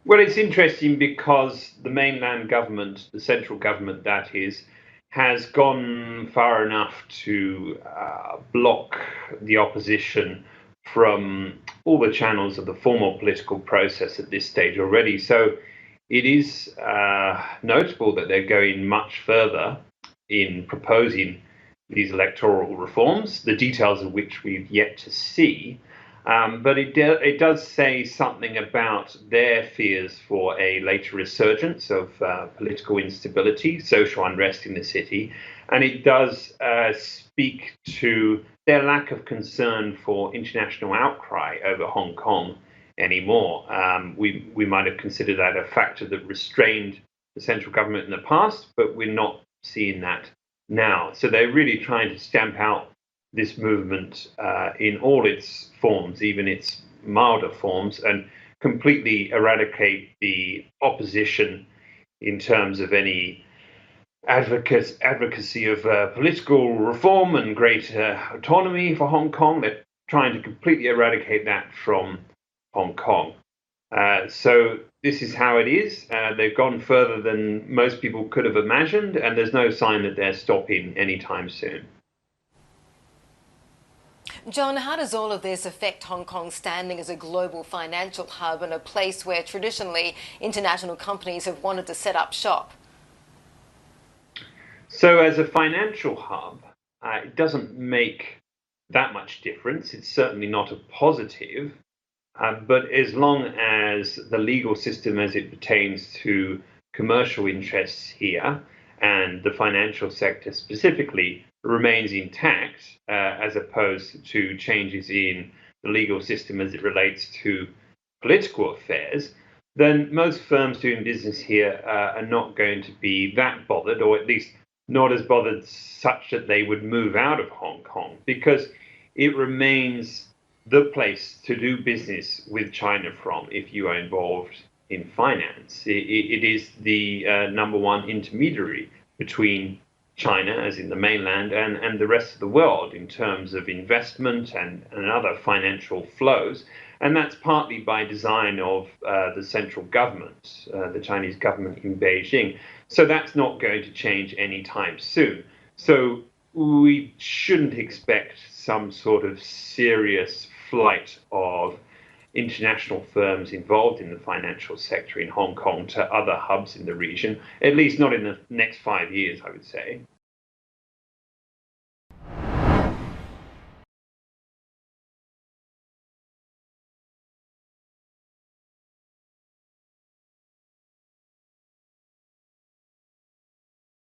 Well, it's interesting because the mainland government, the central government that is, has gone far enough to block the opposition from all the channels of the formal political process at this stage already. So it is notable that they're going much further in proposing these electoral reforms, the details of which we've yet to see. But it does say something about their fears for a later resurgence of political instability, social unrest in the city, and it does speak to their lack of concern for international outcry over Hong Kong anymore. We might have considered that a factor that restrained the central government in the past, but we're not seeing that now. So they're really trying to stamp out this movement in all its forms, even its milder forms, and completely eradicate the opposition in terms of any advocacy of political reform and greater autonomy for Hong Kong. They're trying to completely eradicate that from Hong Kong. So this is how it is. They've gone further than most people could have imagined, and there's no sign that they're stopping anytime soon. John, how does all of this affect Hong Kong's standing as a global financial hub and a place where traditionally international companies have wanted to set up shop? So as a financial hub, it doesn't make that much difference. It's certainly not a positive. But as long as the legal system as it pertains to commercial interests here and the financial sector specifically remains intact, as opposed to changes in the legal system as it relates to political affairs, then most firms doing business here are not going to be that bothered, or at least not as bothered such that they would move out of Hong Kong, because it remains the place to do business with China from if you are involved in finance. It is the number one intermediary between China, as in the mainland, and the rest of the world in terms of investment and other financial flows. And that's partly by design of the central government, the Chinese government in Beijing. So that's not going to change anytime soon. So we shouldn't expect some sort of serious flight of international firms involved in the financial sector in Hong Kong to other hubs in the region, at least not in the next 5 years, I would say.